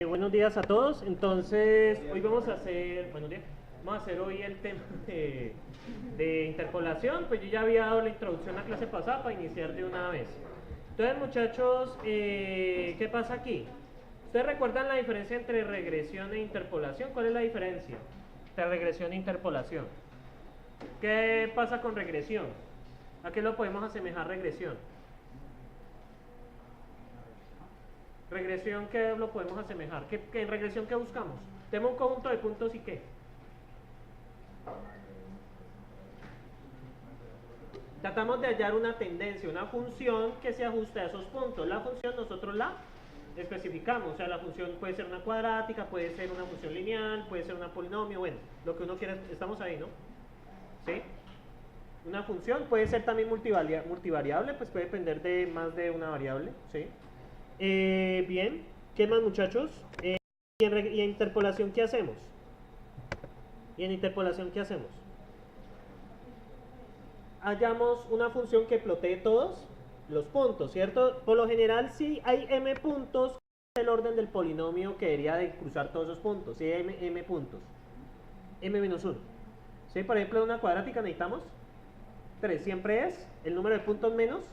Buenos días a todos. Entonces, hoy vamos a hacer, buenos días, vamos a hacer hoy el tema de interpolación. Pues yo ya había dado la introducción a la clase pasada para iniciar de una vez. Entonces, muchachos, ¿qué pasa aquí? ¿Ustedes recuerdan la diferencia entre regresión e interpolación? ¿Cuál es la diferencia entre regresión e interpolación? ¿Qué pasa con regresión? ¿A qué lo podemos asemejar regresión? Regresión, ¿qué lo podemos asemejar? ¿En regresión qué buscamos? Tenemos un conjunto de puntos y qué. Tratamos de hallar una tendencia, una función que se ajuste a esos puntos. La función nosotros la especificamos, o sea, la función puede ser una cuadrática, puede ser una función lineal, puede ser una polinomio, bueno, lo que uno quiera, estamos ahí, ¿no? ¿Sí? Una función puede ser también multivariable, pues puede depender de más de una variable, ¿sí? Bien, ¿qué más, muchachos? ¿Y en interpolación qué hacemos? Hallamos una función que plotee todos los puntos, ¿cierto? Por lo general, si hay m puntos, es el orden del polinomio que debería de cruzar todos esos puntos. Si hay m puntos, m menos 1. ¿Sí? Por ejemplo, en una cuadrática necesitamos 3. Siempre es el número de puntos menos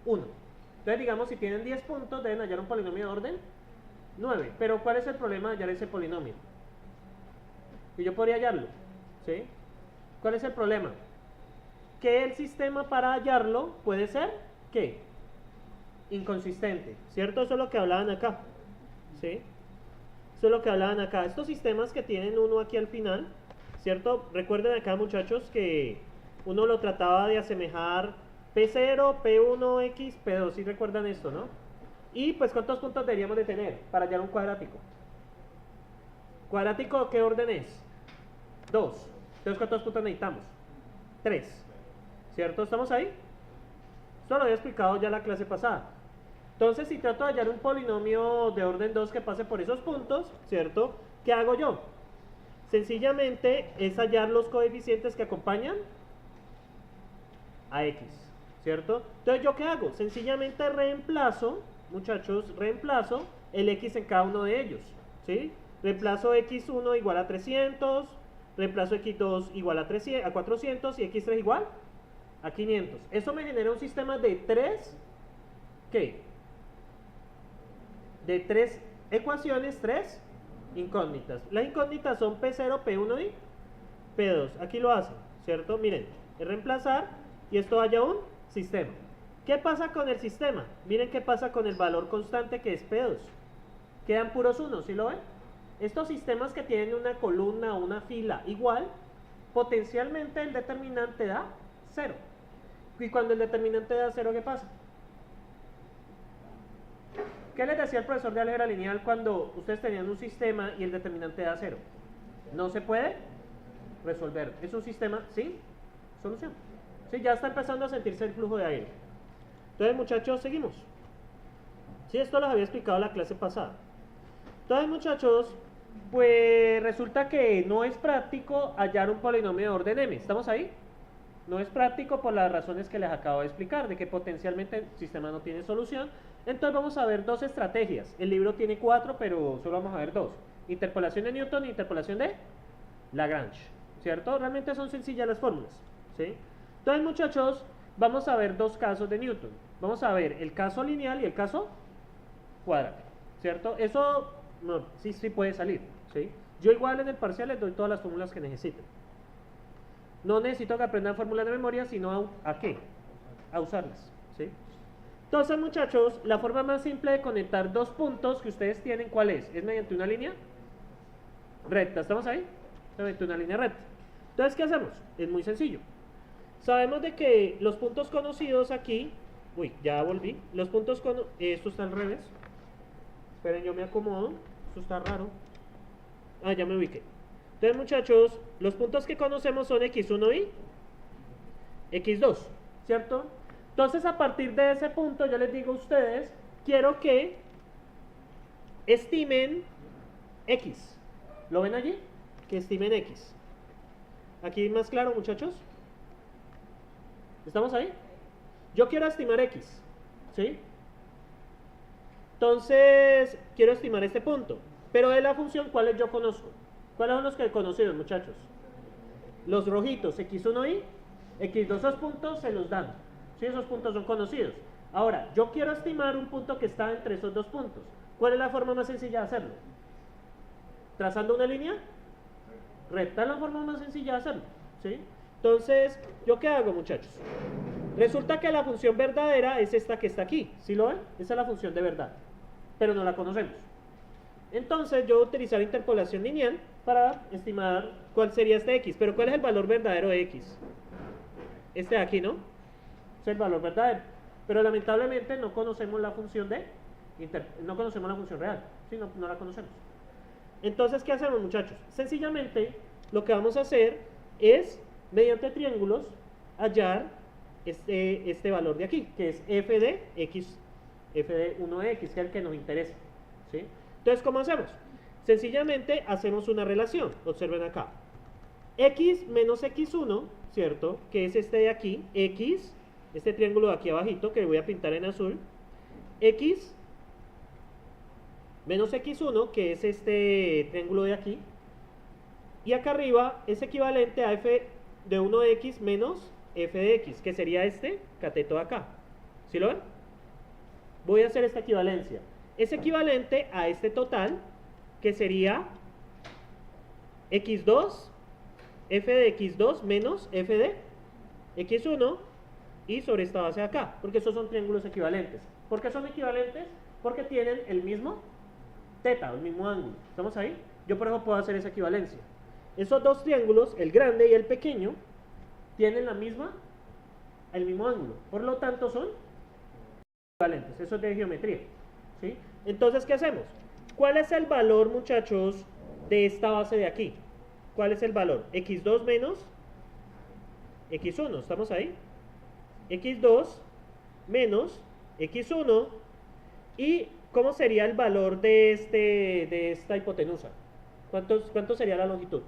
1. Entonces, digamos, si tienen 10 puntos, deben hallar un polinomio de orden 9. Pero, ¿cuál es el problema de hallar ese polinomio? Y yo podría hallarlo, ¿sí? ¿Cuál es el problema? Que el sistema para hallarlo puede ser, ¿qué? Inconsistente, ¿cierto? Eso es lo que hablaban acá, ¿sí? Eso es lo que hablaban acá. Estos sistemas que tienen uno aquí al final, ¿cierto? Recuerden acá, muchachos, que uno lo trataba de asemejar P0, P1, X, P2. ¿Sí recuerdan esto, no? Y pues, ¿cuántos puntos deberíamos de tener para hallar un cuadrático? ¿Cuadrático qué orden es? 2. Entonces, ¿cuántos puntos necesitamos? 3. ¿Cierto? ¿Estamos ahí? Esto lo había explicado ya la clase pasada. Entonces, si trato de hallar un polinomio de orden 2 que pase por esos puntos, ¿cierto? ¿Qué hago yo? Sencillamente es hallar los coeficientes que acompañan a x, ¿cierto? Entonces, ¿yo qué hago? Sencillamente reemplazo, muchachos, reemplazo el x en cada uno de ellos, ¿sí? Reemplazo x1 igual a 300, reemplazo x2 igual a 400 y x3 igual a 500. Eso me genera un sistema de 3, ¿qué? De 3 ecuaciones, 3 incógnitas. Las incógnitas son P0, P1 y P2. Aquí lo hacen, ¿cierto? Miren, es reemplazar y esto haya un sistema. ¿Qué pasa con el sistema? Miren qué pasa con el valor constante que es P2. Quedan puros unos, ¿sí lo ven? Estos sistemas que tienen una columna o una fila igual, potencialmente el determinante da 0. Y cuando el determinante da 0, ¿qué pasa? ¿Qué les decía el profesor de álgebra lineal cuando ustedes tenían un sistema y el determinante da 0? No se puede resolver. Es un sistema sin solución. Sí, ya está empezando a sentirse el flujo de aire. Entonces, muchachos, seguimos. Sí, esto los había explicado en la clase pasada. Entonces, muchachos, pues resulta que no es práctico hallar un polinomio de orden m. ¿Estamos ahí? No es práctico por las razones que les acabo de explicar, de que potencialmente el sistema no tiene solución. Entonces vamos a ver dos estrategias. El libro tiene 4, pero solo vamos a ver 2. Interpolación de Newton e interpolación de Lagrange, ¿cierto? Realmente son sencillas las fórmulas, ¿sí? Entonces, muchachos, vamos a ver dos casos de Newton. Vamos a ver el caso lineal y el caso cuadrático, ¿cierto? Eso no, sí puede salir, ¿sí? Yo igual en el parcial les doy todas las fórmulas que necesiten. No necesito que aprendan fórmulas de memoria, sino ¿a qué? A usarlas, ¿sí? Entonces, muchachos, la forma más simple de conectar dos puntos que ustedes tienen, ¿cuál es? Es mediante una línea recta. ¿Estamos ahí? Mediante una línea recta. Entonces, ¿qué hacemos? Es muy sencillo. Sabemos de que los puntos conocidos aquí... Uy, ya volví. Los puntos conocidos... Esto está al revés. Esperen, yo me acomodo. Esto está raro. Ah, ya me ubiqué. Entonces, muchachos, los puntos que conocemos son x1 y x2, ¿cierto? Entonces, a partir de ese punto, yo les digo a ustedes, quiero que estimen x. ¿Lo ven allí? Que estimen x. ¿Aquí más claro, muchachos? ¿Estamos ahí? Yo quiero estimar x, ¿sí? Entonces, quiero estimar este punto. Pero de la función, ¿cuáles yo conozco? ¿Cuáles son los que he conocido, muchachos? Los rojitos, x1 y x2, esos puntos se los dan. ¿Sí? Esos puntos son conocidos. Ahora, yo quiero estimar un punto que está entre esos dos puntos. ¿Cuál es la forma más sencilla de hacerlo? ¿Trazando una línea recta? Es la forma más sencilla de hacerlo. ¿Sí? Entonces, ¿yo qué hago, muchachos? Resulta que la función verdadera es esta que está aquí. ¿Sí lo ven? Esa es la función de verdad. Pero no la conocemos. Entonces, yo voy a utilizar interpolación lineal para estimar cuál sería este x. Pero ¿cuál es el valor verdadero de x? Este de aquí, ¿no? Es el valor verdadero. Pero lamentablemente no conocemos la función no conocemos la función real. ¿Sí? No la conocemos. Entonces, ¿qué hacemos, muchachos? Sencillamente, lo que vamos a hacer es, mediante triángulos, hallar este valor de aquí, que es f de x, f de 1 de x, que es el que nos interesa. ¿Sí? Entonces, ¿cómo hacemos? Sencillamente hacemos una relación. Observen acá. X menos x1, ¿cierto? Que es este de aquí. X, este triángulo de aquí abajito, que voy a pintar en azul. X menos x1, que es este triángulo de aquí. Y acá arriba es equivalente a f de 1 de x menos f de x, que sería este cateto de acá. ¿Sí lo ven? Voy a hacer esta equivalencia. Es equivalente a este total, que sería x2, f de x2 menos f de x1, y sobre esta base de acá, porque estos son triángulos equivalentes. ¿Por qué son equivalentes? Porque tienen el mismo teta, el mismo ángulo. ¿Estamos ahí? Yo por eso puedo hacer esa equivalencia. Esos dos triángulos, el grande y el pequeño, tienen el mismo ángulo. Por lo tanto son equivalentes. Eso es de geometría. ¿Sí? Entonces, ¿qué hacemos? ¿Cuál es el valor, muchachos, de esta base de aquí? ¿Cuál es el valor? x2 menos x1. ¿Estamos ahí? x2 menos x1. ¿Y cómo sería el valor de esta hipotenusa? ¿Cuánto sería la longitud?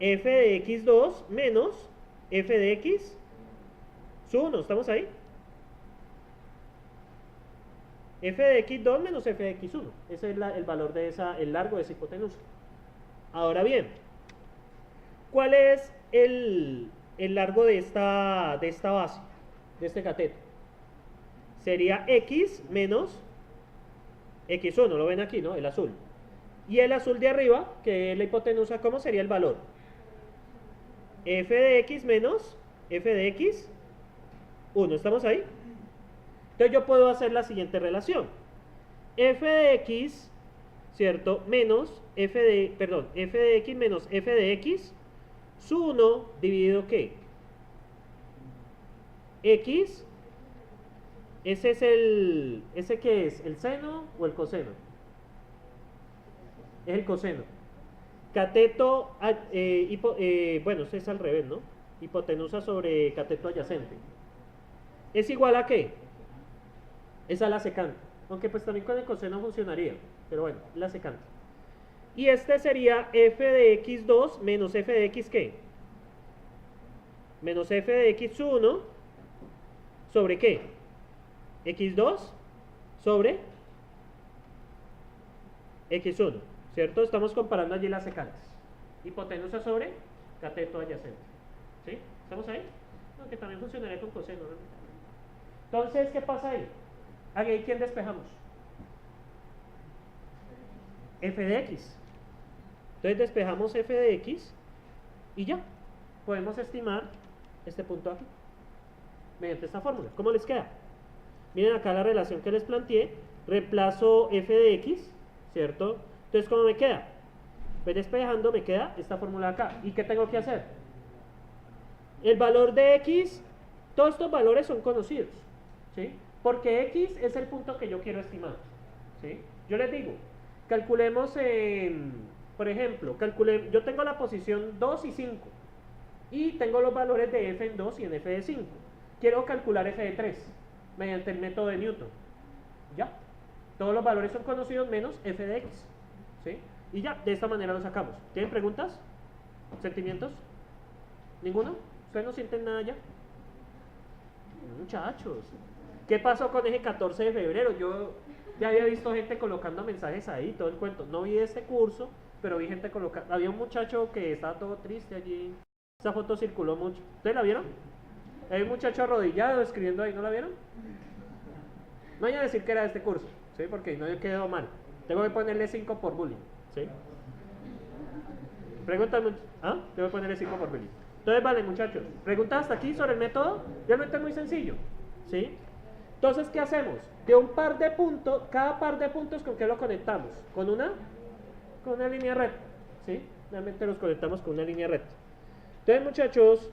F de x2 menos f de x 1. ¿Estamos ahí? F de x2 menos f de x1. Ese es el valor el largo de esa hipotenusa. Ahora bien, ¿cuál es el largo de esta base, de este cateto? Sería x menos x1, lo ven aquí, ¿no? El azul. Y el azul de arriba, que es la hipotenusa, ¿cómo sería el valor? F de x menos f de x 1. ¿Estamos ahí? Entonces yo puedo hacer la siguiente relación. F de x, ¿cierto? Menos f de x menos f de x su 1 dividido ¿qué? X. ¿Ese qué es? ¿El seno o el coseno? Es el coseno. Cateto, bueno, este es al revés, ¿no? Hipotenusa sobre cateto adyacente. ¿Es igual a qué? Es a la secante. Aunque pues también con el coseno funcionaría. Pero bueno, la secante. Y este sería f de x2 menos f de x ¿qué? Menos f de x1 sobre ¿qué? x2 sobre x1, ¿cierto? Estamos comparando allí las secantes. Hipotenusa sobre cateto adyacente. ¿Sí? ¿Estamos ahí? No, que también funcionaría con coseno, ¿no? Entonces, ¿qué pasa ahí? Aquí, ¿quién despejamos? F de x. Entonces despejamos f de x y ya. Podemos estimar este punto aquí mediante esta fórmula. ¿Cómo les queda? Miren acá la relación que les planteé. Reemplazo f de x, ¿cierto? Entonces, ¿cómo me queda? Pues despejando me queda esta fórmula acá. ¿Y qué tengo que hacer? El valor de x, todos estos valores son conocidos, ¿sí? Porque x es el punto que yo quiero estimar, ¿sí? Yo les digo, calculemos, por ejemplo, yo tengo la posición 2 y 5 y tengo los valores de f en 2 y en f de 5. Quiero calcular f de 3 mediante el método de Newton. Ya, todos los valores son conocidos menos f de x, ¿sí? Y ya, de esta manera lo sacamos. ¿Tienen preguntas? ¿Sentimientos? ¿Ninguno? ¿Ustedes no sienten nada ya? Muchachos. ¿Qué pasó con ese 14 de febrero? Yo ya había visto gente colocando mensajes ahí, todo el cuento. No vi este curso, pero vi gente colocando. Había un muchacho que estaba todo triste allí. Esa foto circuló mucho. ¿Ustedes la vieron? Hay un muchacho arrodillado escribiendo ahí, ¿no la vieron? No vayan a decir que era de este curso, ¿sí? Porque no quedó mal. Tengo que ponerle 5 por bullying, ¿sí? Pregúntame. ¿Ah? Tengo que ponerle 5 por bullying. Entonces, vale, muchachos. ¿Preguntas hasta aquí sobre el método? Realmente es muy sencillo, ¿sí? Entonces, ¿qué hacemos? De un par de puntos, cada par de puntos, ¿con qué lo conectamos? Con una línea recta, ¿sí? Realmente los conectamos con una línea recta. Entonces, muchachos,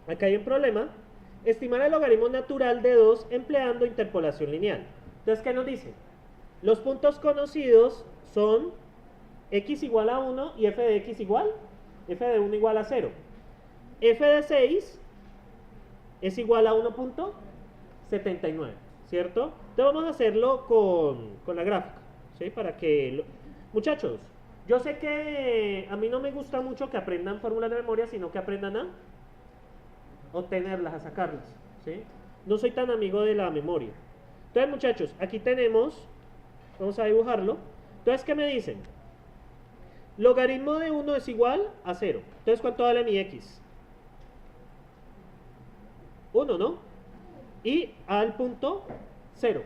acá hay un problema. Estimar el logaritmo natural de 2 empleando interpolación lineal. Entonces, ¿qué nos dice? Los puntos conocidos son x igual a 1 y f de x igual, f de 1 igual a 0. F de 6 es igual a 1.79, ¿cierto? Entonces vamos a hacerlo con la gráfica, ¿sí? Para que... Muchachos, yo sé que a mí no me gusta mucho que aprendan fórmulas de memoria, sino que aprendan a obtenerlas, a sacarlas, ¿sí? No soy tan amigo de la memoria. Entonces, muchachos, aquí tenemos, vamos a dibujarlo. Entonces, ¿qué me dicen? Logaritmo de 1 es igual a 0. Entonces, ¿cuánto vale mi x? 1, ¿no? Y al punto 0.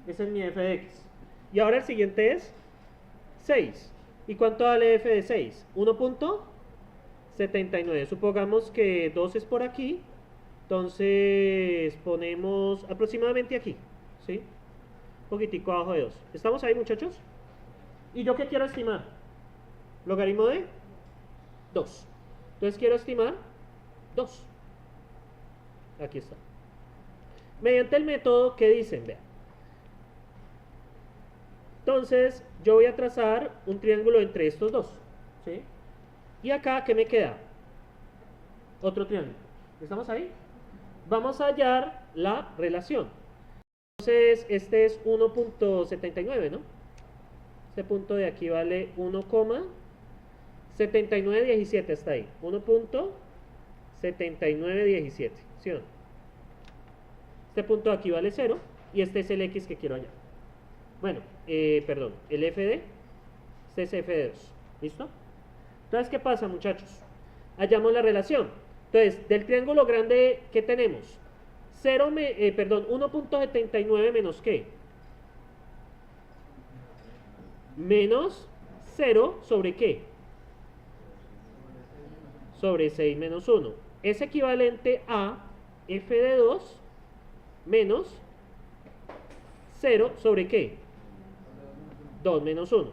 Ese es mi f de x. Y ahora el siguiente es 6. ¿Y cuánto vale f de 6? 1.79. Supongamos que 2 es por aquí. Entonces ponemos aproximadamente aquí, ¿sí? Un poquitico abajo de 2. ¿Estamos ahí, muchachos? ¿Y yo qué quiero estimar? Logaritmo de 2. Entonces quiero estimar 2. Aquí está. Mediante el método que dicen, vean. Entonces yo voy a trazar un triángulo entre estos dos, ¿sí? Y acá, ¿qué me queda? Otro triángulo. ¿Estamos ahí? Vamos a hallar la relación. Entonces, este es 1.79, ¿no? Este punto de aquí vale 1,7917, está ahí. 1.7917, ¿sí o no? Este punto de aquí vale 0 y este es el x que quiero hallar. Bueno, perdón, el f de, este es f de 2, ¿listo? Entonces, ¿qué pasa, muchachos? Hallamos la relación. Entonces, del triángulo grande, ¿qué tenemos? 1.79 menos ¿qué? Menos 0 sobre ¿qué? Sobre 6 menos 1. Es equivalente a f de 2 menos 0 sobre ¿qué? 2 menos 1,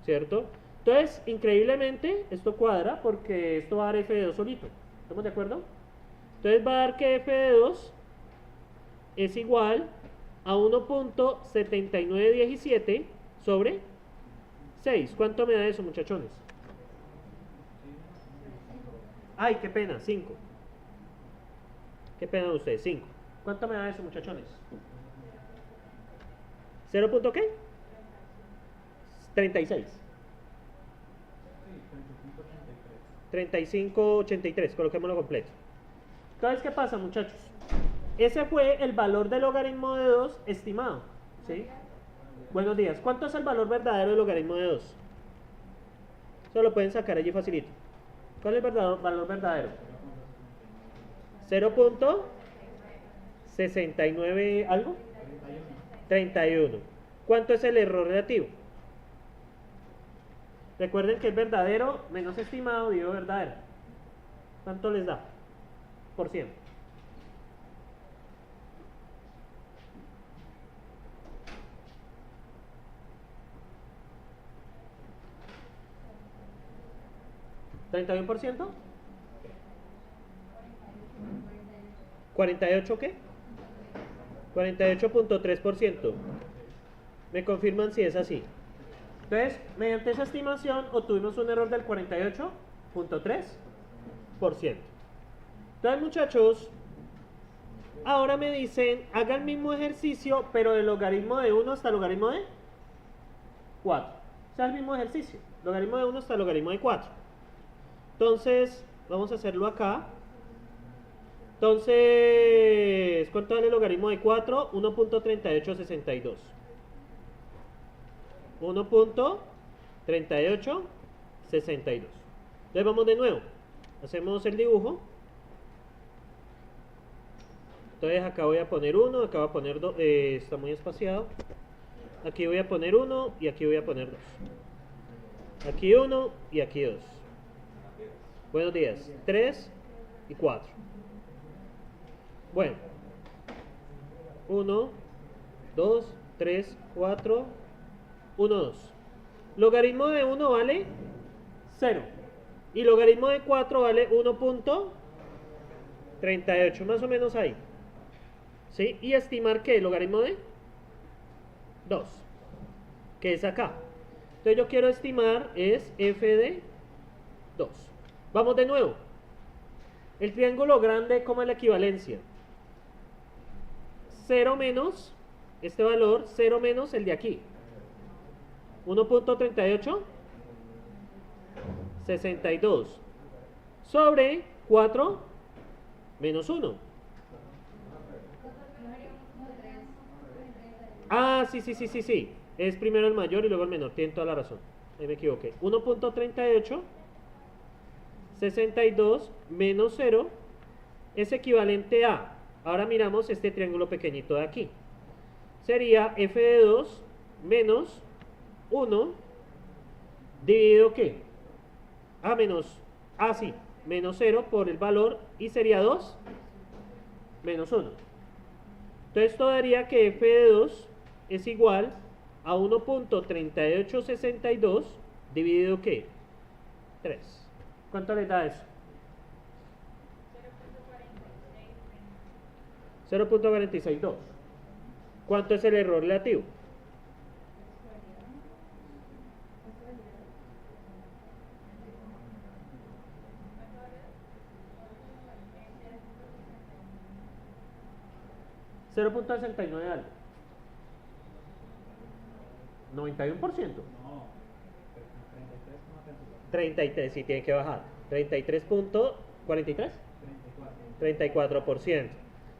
¿cierto? Entonces, increíblemente, esto cuadra porque esto va a dar f de 2 solito. ¿Estamos de acuerdo? Entonces va a dar que f de 2 es igual a 1.7917 sobre 6. ¿Cuánto me da eso, muchachones? Ay, qué pena, 5. Qué pena de ustedes, 5. ¿Cuánto me da eso, muchachones? ¿0 qué? 36. 3583, coloquémoslo completo. Entonces, ¿qué pasa, muchachos? Ese fue el valor del logaritmo de 2 estimado, ¿sí? Buenos días. ¿Cuánto es el valor verdadero del logaritmo de 2? Eso lo pueden sacar allí facilito. ¿Cuál es el valor verdadero? 0.69 algo. 31. ¿Cuánto es el error relativo? Recuerden que es verdadero menos estimado dividido verdadero. ¿Cuánto les da? Por 100. ¿31%? ¿48 qué? 48.3%. ¿Me confirman si es así? Entonces, mediante esa estimación obtuvimos un error del 48.3%. Entonces, muchachos, ahora me dicen, haga el mismo ejercicio, pero del logaritmo de 1 hasta el logaritmo de 4. O sea, el mismo ejercicio. Logaritmo de 1 hasta el logaritmo de 4. Entonces, vamos a hacerlo acá. Entonces, ¿cuánto vale el logaritmo de 4? 1.3862. 1.3862. Entonces vamos de nuevo. Hacemos el dibujo. Entonces acá voy a poner 1, acá voy a poner 2, está muy espaciado. Aquí voy a poner 1 y aquí voy a poner 2. Aquí 1 y aquí 2. Buenos días. 3 y 4. Bueno. 1, 2, 3, 4, 1, 2. Logaritmo de 1 vale 0. Y logaritmo de 4 vale 1.38, más o menos ahí. ¿Sí? Y estimar que el logaritmo de 2, que es acá. Entonces yo quiero estimar es f de 2. Vamos de nuevo. El triángulo grande, ¿cómo es la equivalencia? 0 menos este valor, 0 menos el de aquí. 1.38, 62. Sobre 4 menos 1. Ah, sí. Es primero el mayor y luego el menor. Tienen toda la razón. Ahí me equivoqué. 1.38, 62 menos 0 es equivalente a... Ahora miramos este triángulo pequeñito de aquí. Sería f de 2 menos 1 dividido ¿qué? Sí, menos 0 por el valor y sería 2 menos 1. Entonces esto daría que f de 2 es igual a 1.3862 dividido ¿qué? 3. ¿Cuánto le da eso? 0.462. ¿Cuánto es el error relativo? $0.69 algo. 91%. 33, sí, tiene que bajar. 33.43. 34%.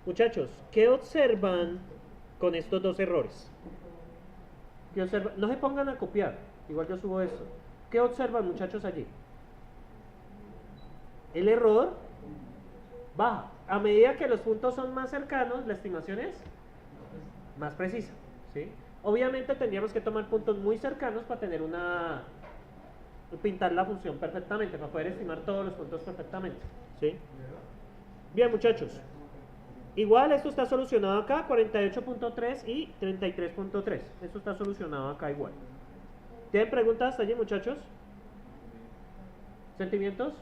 Muchachos, ¿qué observan con estos dos errores? ¿Qué observan? No se pongan a copiar, igual yo subo esto. ¿Qué observan, muchachos, allí? El error baja. A medida que los puntos son más cercanos, la estimación es más precisa, ¿sí? Obviamente tendríamos que tomar puntos muy cercanos para tener pintar la función perfectamente, para poder estimar todos los puntos perfectamente, ¿sí? Bien, muchachos. Igual esto está solucionado acá, 48.3 y 33.3. Esto está solucionado acá igual. ¿Tienen preguntas hasta allí, muchachos? ¿Sentimientos?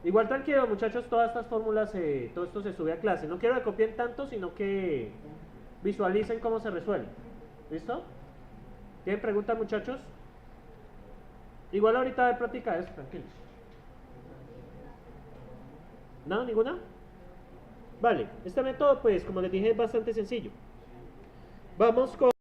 Igual tranquilo, muchachos, todas estas fórmulas, todo esto se sube a clase. No quiero que copien tanto, sino que visualicen cómo se resuelve. ¿Listo? ¿Tienen preguntas, muchachos? Igual ahorita de práctica eso, tranquilos. ¿No? ¿Ninguna? Vale, este método, pues, como les dije, es bastante sencillo. Vamos con...